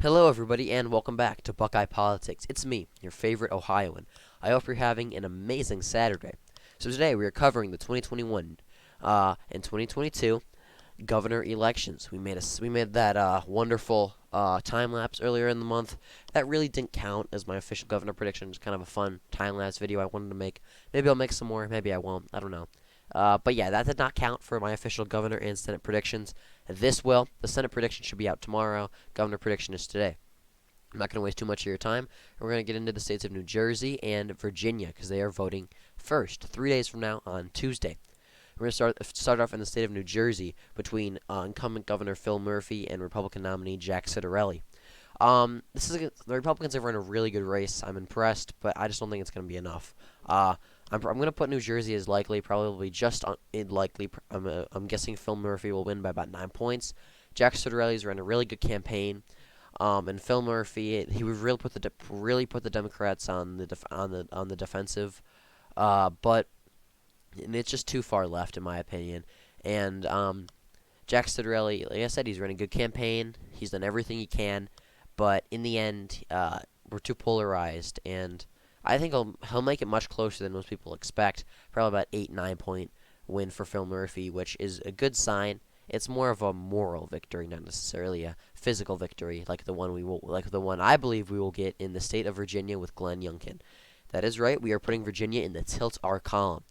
Hello, everybody, and welcome back to Buckeye Politics. It's me, your favorite Ohioan. I hope you're having an amazing Saturday. So today we are covering the 2021 and 2022 governor elections. We made that wonderful time lapse earlier in the month. That really didn't count as my official governor prediction. It's kind of a fun time lapse video I wanted to make. Maybe I'll make some more. Maybe I won't. I don't know. But yeah, that did not count for my official governor and Senate predictions. This will. The Senate prediction should be out tomorrow. Governor prediction is today. I'm not going to waste too much of your time. We're going to get into the states of New Jersey and Virginia because they are voting first 3 days from now on Tuesday. We're going to start off in the state of New Jersey between incumbent Governor Phil Murphy and Republican nominee Jack Ciattarelli. The Republicans are in a really good race. I'm impressed, but I just don't think it's going to be enough. I'm going to put New Jersey as likely, probably just likely. I'm guessing Phil Murphy will win by about 9 points. Jack Ciattarelli's run a really good campaign, and Phil Murphy he would really put the Democrats on the defensive, but it's just too far left in my opinion. And Jack Ciattarelli, like I said, he's run a good campaign. He's done everything he can, but in the end, we're too polarized, and I think he'll make it much closer than most people expect. Probably about 8-9 point win for Phil Murphy, which is a good sign. It's more of a moral victory, not necessarily a physical victory, like the one I believe we will get in the state of Virginia with Glenn Youngkin. That is right. We are putting Virginia in the Tilt R column.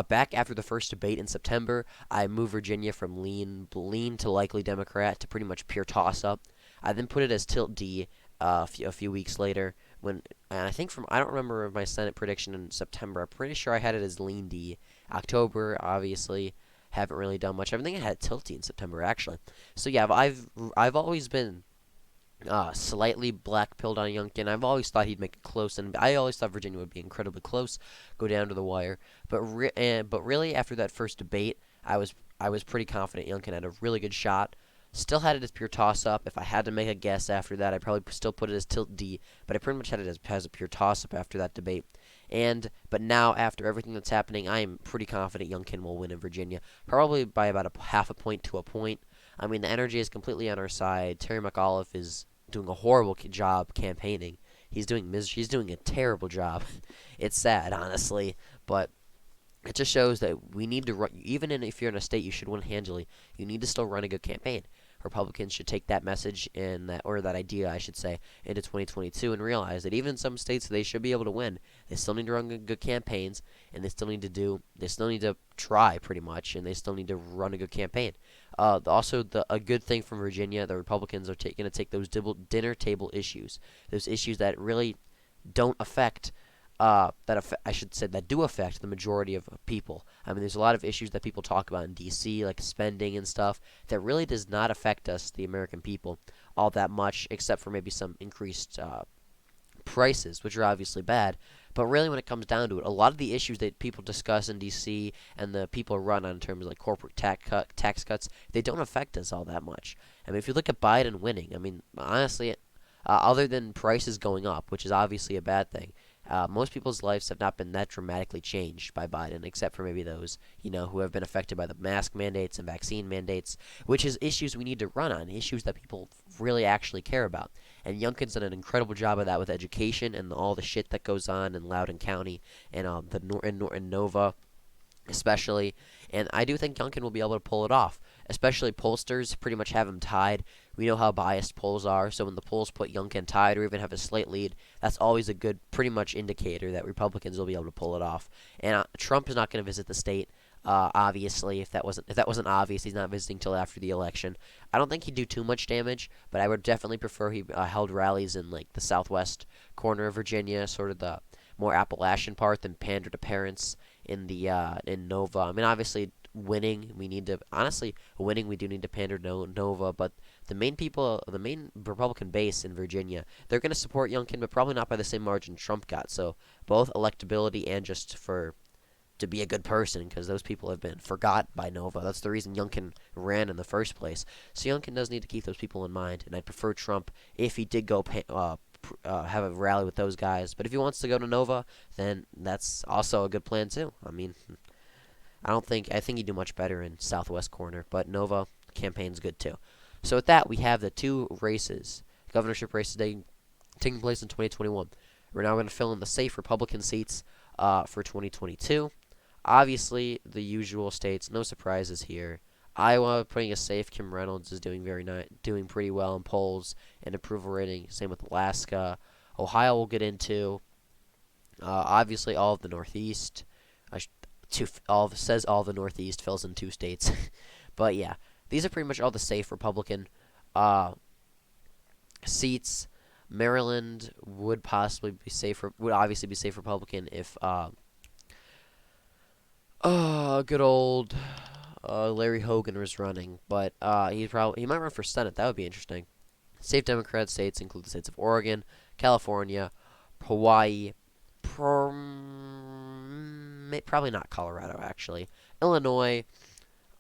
Back after the first debate in September, I moved Virginia from lean to likely Democrat to pretty much pure toss-up. I then put it as Tilt D a few weeks later. And I don't remember my Senate prediction in September. I'm pretty sure I had it as lean D. October, obviously, haven't really done much. I think I had Tilt D in September, actually. So yeah, I've always been slightly black-pilled on Youngkin. I've always thought he'd make it close, and I always thought Virginia would be incredibly close, go down to the wire. But really, after that first debate, I was pretty confident Youngkin had a really good shot. Still had it as pure toss-up. If I had to make a guess after that, I'd probably still put it as Tilt D, but I pretty much had it as a pure toss-up after that debate. But now, after everything that's happening, I am pretty confident Youngkin will win in Virginia, probably by about a half a point to a point. I mean, the energy is completely on our side. Terry McAuliffe is doing a horrible job campaigning. He's doing a terrible job. It's sad, honestly, but it just shows that we need to run. If you're in a state you should win handily, you need to still run a good campaign. Republicans should take that message that idea, I should say, into 2022 and realize that even in some states they should be able to win. They still need to run good campaigns, and they still need to try pretty much, and they still need to run a good campaign. A good thing from Virginia, the Republicans are going to take those dinner table issues, those issues that really don't affect. That do affect the majority of people. I mean, there's a lot of issues that people talk about in D.C., like spending and stuff, that really does not affect us, the American people, all that much, except for maybe some increased prices, which are obviously bad. But really, when it comes down to it, a lot of the issues that people discuss in D.C. and the people run on in terms of like corporate tax cuts, they don't affect us all that much. I mean, if you look at Biden winning, I mean, honestly, other than prices going up, which is obviously a bad thing, most people's lives have not been that dramatically changed by Biden, except for maybe those, who have been affected by the mask mandates and vaccine mandates, which is issues we need to run on, issues that people really actually care about. And Youngkin's done an incredible job of that with education and all the shit that goes on in Loudoun County and in Nova, especially. And I do think Youngkin will be able to pull it off. Especially pollsters pretty much have him tied. We know how biased polls are, so when the polls put Youngkin tied or even have a slight lead, that's always a good, pretty much indicator that Republicans will be able to pull it off. And Trump is not going to visit the state. Obviously, if that wasn't obvious, he's not visiting till after the election. I don't think he'd do too much damage, but I would definitely prefer he held rallies in like the southwest corner of Virginia, sort of the more Appalachian part, than pander to parents in Nova. I mean, obviously, winning we do need to pander to Nova, but the main Republican base in Virginia, they're going to support Youngkin, but probably not by the same margin Trump got. So both electability and just to be a good person, because those people have been forgot by Nova. That's the reason Youngkin ran in the first place. So Youngkin does need to keep those people in mind, and I'd prefer Trump if he did go have a rally with those guys. But if he wants to go to Nova, then that's also a good plan too. I mean, I think he'd do much better in southwest corner, but Nova campaign's good too. So with that, we have the two races governorship race is taking place in 2021. We're now going to fill in the safe Republican seats for 2022. Obviously, the usual states, no surprises here. Iowa putting a safe. Kim Reynolds is doing pretty well in polls and approval rating. Same with Alaska. Ohio we'll get into. Obviously, all of the Northeast. All of the Northeast fills in 2 states. But yeah, these are pretty much all the safe Republican seats. Maryland would possibly be safer. Would obviously be safe Republican if good old Larry Hogan was running, but he might run for Senate. That would be interesting. Safe Democrat states include the states of Oregon, California, Hawaii, probably not Colorado actually, Illinois,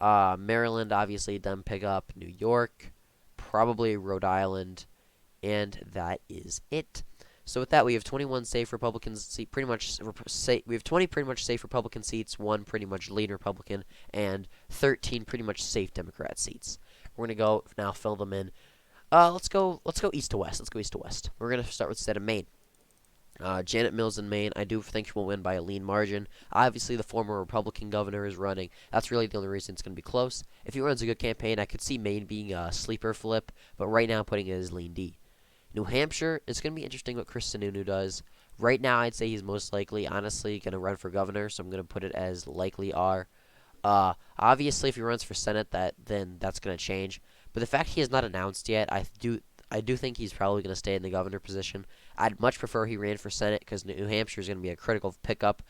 Maryland. Obviously, them pick up New York, probably Rhode Island, and that is it. So with that, we have 21 safe Republican seats, we have 20 pretty much safe Republican seats, 1 pretty much lean Republican, and 13 pretty much safe Democrat seats. We're gonna go now fill them in. Let's go east to west. Let's go east to west. We're gonna start with the state of Maine. Janet Mills in Maine, I do think she will win by a lean margin. Obviously, the former Republican governor is running. That's really the only reason it's going to be close. If he runs a good campaign, I could see Maine being a sleeper flip, but right now I'm putting it as lean D. New Hampshire, it's going to be interesting what Chris Sununu does. Right now, I'd say he's most likely, honestly, going to run for governor, so I'm going to put it as likely R. Obviously, if he runs for Senate, then that's going to change. But the fact he has not announced yet, I do think he's probably going to stay in the governor position. I'd much prefer he ran for Senate because New Hampshire is going to be a critical pickup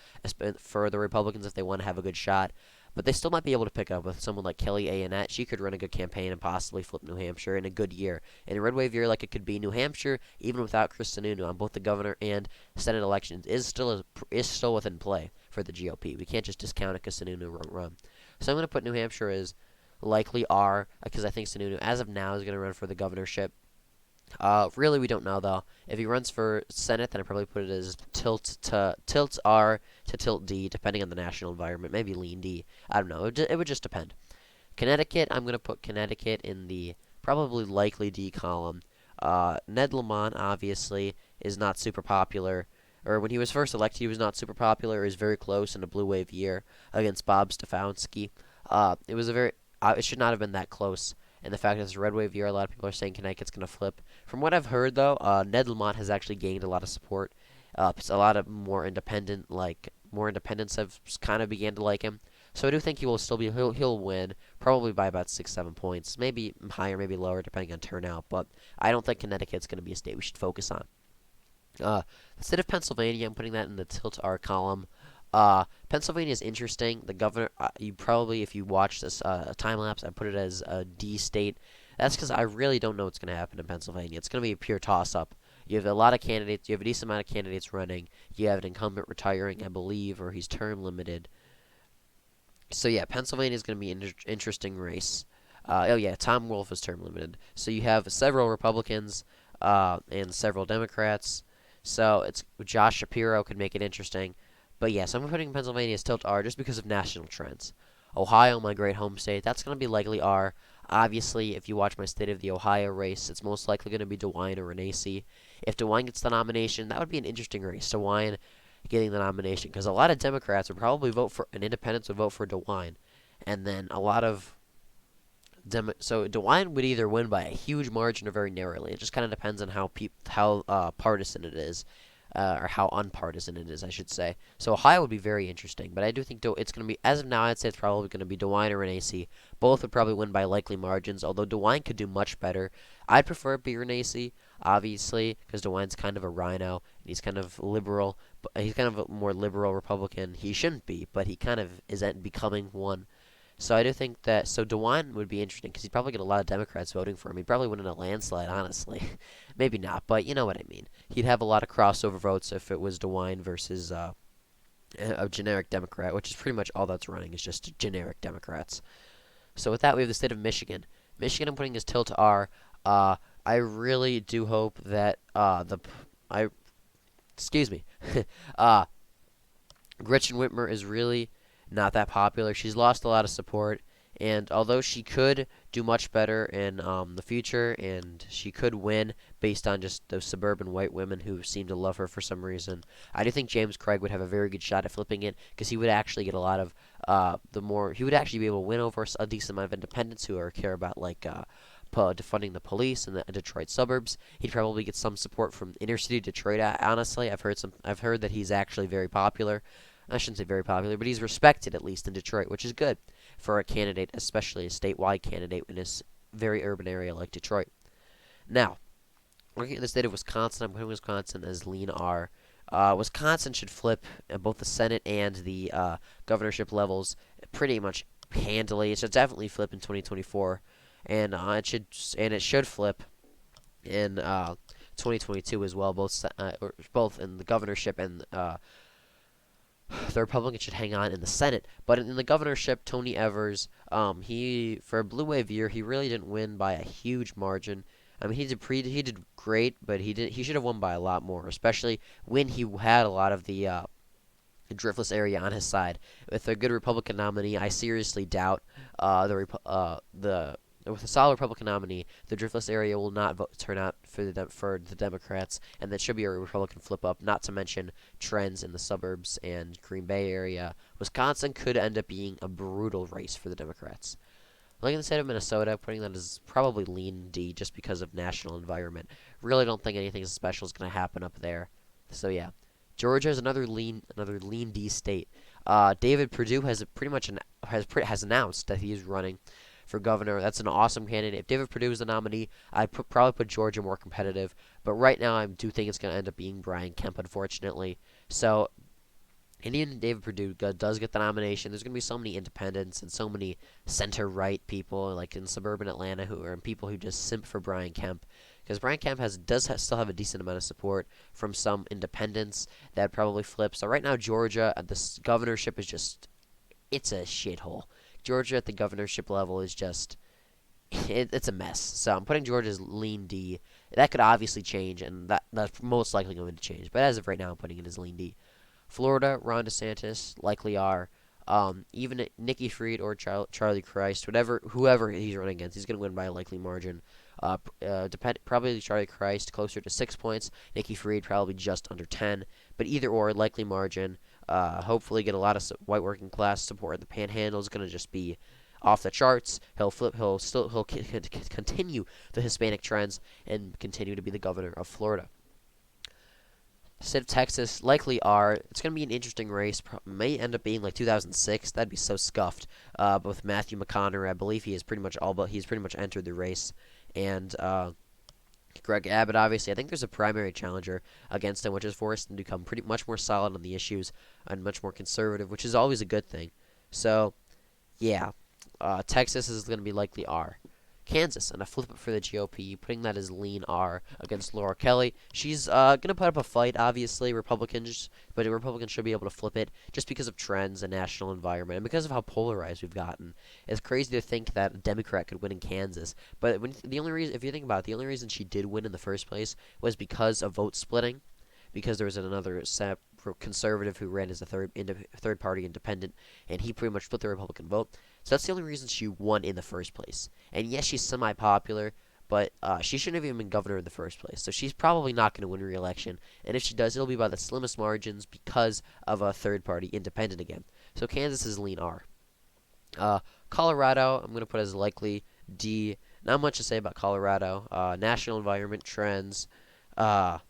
for the Republicans if they want to have a good shot. But they still might be able to pick up with someone like Kelly Ayotte. She could run a good campaign and possibly flip New Hampshire in a good year. In a red wave year like it could be, New Hampshire, even without Chris Sununu on both the governor and Senate elections, is still within play for the GOP. We can't just discount it because Sununu won't run. So I'm going to put New Hampshire as likely R because I think Sununu, as of now, is going to run for the governorship. Really, we don't know though. If he runs for Senate, then I probably put it as tilt R to tilt D, depending on the national environment. Maybe lean D. I don't know. It would just depend. Connecticut, I'm gonna put Connecticut in the probably likely D column. Ned Lamont obviously is not super popular. Or when he was first elected, he was not super popular. He was very close in a blue wave year against Bob Stefanski. It should not have been that close. And the fact that it's a red wave year, a lot of people are saying Connecticut's going to flip. From what I've heard, though, Ned Lamont has actually gained a lot of support. A lot of more independents have kind of began to like him. So I do think he'll win, probably by about 6-7 points, maybe higher, maybe lower, depending on turnout. But I don't think Connecticut's going to be a state we should focus on. The state of Pennsylvania, I'm putting that in the tilt R column. Pennsylvania is interesting. The governor, you probably, if you watch this time lapse, I put it as a D state. That's because I really don't know what's going to happen in Pennsylvania. It's going to be a pure toss-up. You have a lot of candidates. You have a decent amount of candidates running. You have an incumbent retiring, I believe, or he's term limited. So yeah, Pennsylvania is going to be an interesting race. Tom Wolf is term limited. So you have several Republicans and several Democrats. So it's Josh Shapiro could make it interesting. But yes, I'm putting Pennsylvania as tilt R just because of national trends. Ohio, my great home state, that's going to be likely R. Obviously, if you watch my State of the Ohio race, it's most likely going to be DeWine or Renacci. If DeWine gets the nomination, that would be an interesting race. DeWine getting the nomination, because a lot of Democrats would probably vote for, and independents would vote for DeWine. And then a lot of so DeWine would either win by a huge margin or very narrowly. It just kind of depends on how partisan it is. Or how unpartisan it is, I should say. So Ohio would be very interesting, but I do think it's going to be, as of now, I'd say it's probably going to be DeWine or Renacci. Both would probably win by likely margins, although DeWine could do much better. I'd prefer it be Renacci, obviously, because DeWine's kind of a rhino, and he's kind of liberal. But he's kind of a more liberal Republican. He shouldn't be, but he kind of is becoming one. So I do think that, so DeWine would be interesting, because he'd probably get a lot of Democrats voting for him. He'd probably win in a landslide, honestly. Maybe not, but you know what I mean. He'd have a lot of crossover votes if it was DeWine versus a generic Democrat, which is pretty much all that's running, is just generic Democrats. So with that, we have the state of Michigan. Michigan, I'm putting as tilt R. I really do hope that Gretchen Whitmer is really not that popular. She's lost a lot of support, and although she could do much better in the future, and she could win based on just those suburban white women who seem to love her for some reason. I do think James Craig would have a very good shot at flipping it because he would actually get a lot of he would actually be able to win over a decent amount of independents who are care about like defunding the police in the Detroit suburbs. He'd probably get some support from inner city Detroit. Honestly, I've heard that he's actually very popular. I shouldn't say very popular, but he's respected at least in Detroit, which is good for a candidate, especially a statewide candidate in this very urban area like Detroit. Now, looking at the state of Wisconsin, I'm putting Wisconsin as lean R. Wisconsin should flip both the Senate and the governorship levels pretty much handily. It should definitely flip in 2024, and it should flip in 2022 as well. Both in the governorship and the Republicans should hang on in the Senate. But in the governorship, Tony Evers, he for a blue wave year, he really didn't win by a huge margin. I mean, he did great, but he should have won by a lot more, especially when he had a lot of the driftless area on his side. With a good Republican nominee, I seriously doubt the with a solid Republican nominee, the driftless area will not turn out for the Democrats, and that should be a Republican flip up. Not to mention trends in the suburbs and Green Bay area. Wisconsin could end up being a brutal race for the Democrats. Looking at the state of Minnesota, putting that as probably lean D just because of national environment. Really don't think anything special is going to happen up there. So yeah, Georgia is another lean D state. David Perdue has announced that he is running for governor. That's an awesome candidate. If David Perdue is the nominee, I'd probably put Georgia more competitive. But right now, I do think it's going to end up being Brian Kemp, unfortunately. So, and even David Perdue does get the nomination. There's going to be so many independents and so many center-right people, like in suburban Atlanta, and people who just simp for Brian Kemp. Because Brian Kemp still have a decent amount of support from some independents that probably flip. So right now, Georgia, this governorship is just, it's a shithole. Georgia at the governorship level is just, it's a mess. So I'm putting Georgia's lean D. That could obviously change, and that's most likely going to change. But as of right now, I'm putting it as lean D. Florida, Ron DeSantis likely are. Even Nikki Fried or Charlie Christ, whoever he's running against, he's going to win by a likely margin. Probably Charlie Christ closer to 6 points. Nikki Fried probably just under 10. But either or, likely margin. Hopefully get a lot of white working class support. The Panhandle is going to just be off the charts. He'll continue the Hispanic trends and continue to be the governor of Florida. State of Texas likely are. It's going to be an interesting race. May end up being like 2006. That'd be so scuffed. But with Matthew McConaughey, I believe he's pretty much entered the race, and Greg Abbott, obviously, I think there's a primary challenger against him, which has forced him to become pretty much more solid on the issues and much more conservative, which is always a good thing. So, yeah, Texas is going to be likely R. Kansas, and a flip it for the GOP, putting that as lean R against Laura Kelly. She's going to put up a fight, obviously, but Republicans should be able to flip it just because of trends and national environment and because of how polarized we've gotten. It's crazy to think that a Democrat could win in Kansas, but if you think about it, the only reason she did win in the first place was because of vote splitting, because there was another conservative who ran as a third party independent, and he pretty much split the Republican vote. So that's the only reason she won in the first place. And yes, she's semi-popular, but she shouldn't have even been governor in the first place. So she's probably not going to win re-election. And if she does, it'll be by the slimmest margins because of a third-party independent again. So Kansas is lean R. Colorado, I'm going to put as likely D. Not much to say about Colorado. National environment trends, all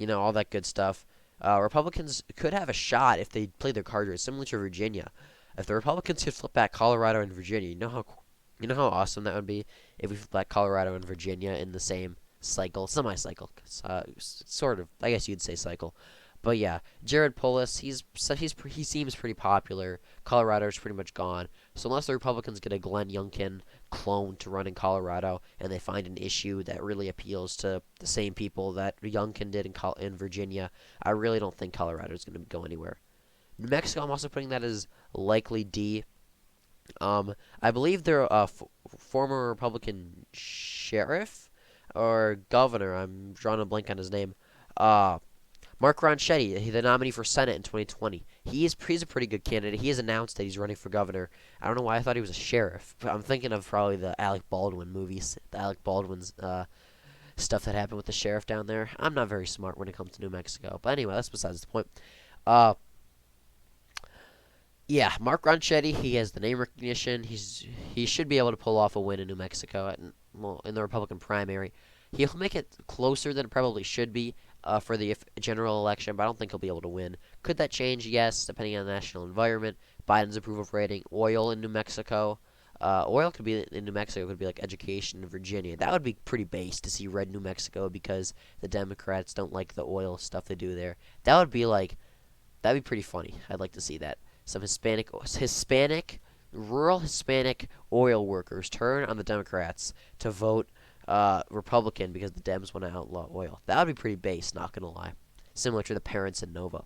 that good stuff. Republicans could have a shot if they play their card right, similar to Virginia. If the Republicans could flip back Colorado and Virginia, you know how awesome that would be if we flip back Colorado and Virginia in the same semi-cycle, sort of. I guess you'd say cycle, but yeah, Jared Polis, he seems pretty popular. Colorado's pretty much gone, so unless the Republicans get a Glenn Youngkin clone to run in Colorado and they find an issue that really appeals to the same people that Youngkin did in Virginia, I really don't think Colorado's going to go anywhere. New Mexico, I'm also putting that as likely D. I believe they're a former Republican sheriff or governor. I'm drawing a blank on his name. Mark Ronchetti, the nominee for Senate in 2020. He's a pretty good candidate. He has announced that he's running for governor. I don't know why I thought he was a sheriff, but I'm thinking of probably the Alec Baldwin movies, the Alec Baldwin's stuff that happened with the sheriff down there. I'm not very smart when it comes to New Mexico, but anyway, that's besides the point. Uh, yeah, Mark Ronchetti, he has the name recognition. He should be able to pull off a win in New Mexico well, in the Republican primary. He'll make it closer than it probably should be for the general election, but I don't think he'll be able to win. Could that change? Yes, depending on the national environment, Biden's approval rating, oil in New Mexico. Oil could be in New Mexico, could be like education in Virginia. That would be pretty base to see red New Mexico because the Democrats don't like the oil stuff they do there. That'd be pretty funny. I'd like to see that. Some rural Hispanic oil workers turn on the Democrats to vote Republican because the Dems want to outlaw oil. That would be pretty base, not gonna lie. Similar to the parents in Nova.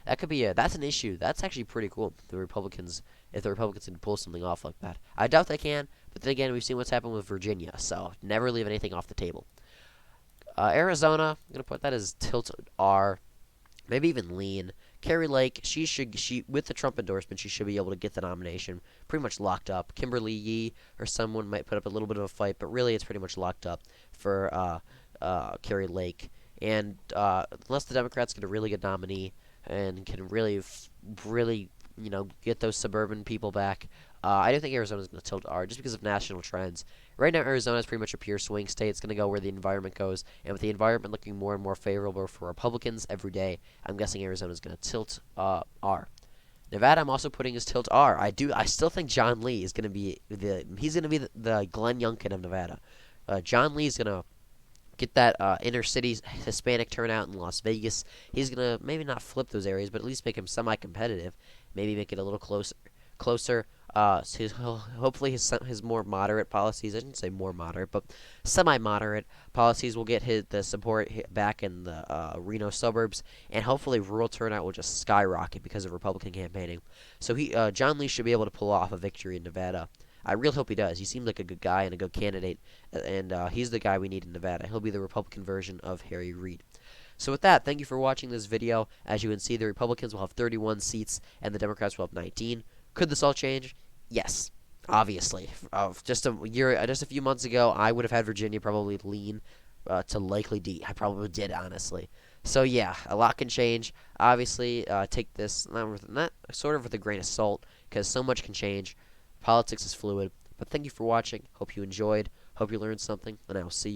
That's an issue. That's actually pretty cool. If the Republicans can pull something off like that. I doubt they can, but then again, we've seen what's happened with Virginia, so never leave anything off the table. Arizona, I'm gonna put that as tilt R, maybe even lean. Carrie Lake, she with the Trump endorsement, she should be able to get the nomination. Pretty much locked up. Kimberly Yee or someone might put up a little bit of a fight, but really it's pretty much locked up for Carrie Lake. And unless the Democrats get a really good nominee and can really get those suburban people back, I do think Arizona's going to tilt R just because of national trends. Right now, Arizona is pretty much a pure swing state. It's going to go where the environment goes, and with the environment looking more and more favorable for Republicans every day, I'm guessing Arizona's going to tilt R. Nevada, I'm also putting as tilt R. I still think John Lee is going to be the Glenn Youngkin of Nevada. John Lee is going to get that inner city Hispanic turnout in Las Vegas. He's going to maybe not flip those areas, but at least make him semi-competitive. Maybe make it a little closer. Hopefully his more moderate policies, I shouldn't say more moderate, but semi-moderate policies will get the support back in the Reno suburbs, and hopefully rural turnout will just skyrocket because of Republican campaigning. So John Lee should be able to pull off a victory in Nevada. I really hope he does. He seems like a good guy and a good candidate, and he's the guy we need in Nevada. He'll be the Republican version of Harry Reid. So with that, thank you for watching this video. As you can see, the Republicans will have 31 seats, and the Democrats will have 19. Could this all change? Yes, obviously. Just a few months ago, I would have had Virginia probably lean to likely D. I probably did, honestly. So yeah, a lot can change. Obviously, take this not sort of with a grain of salt, because so much can change. Politics is fluid. But thank you for watching. Hope you enjoyed. Hope you learned something, and I will see you.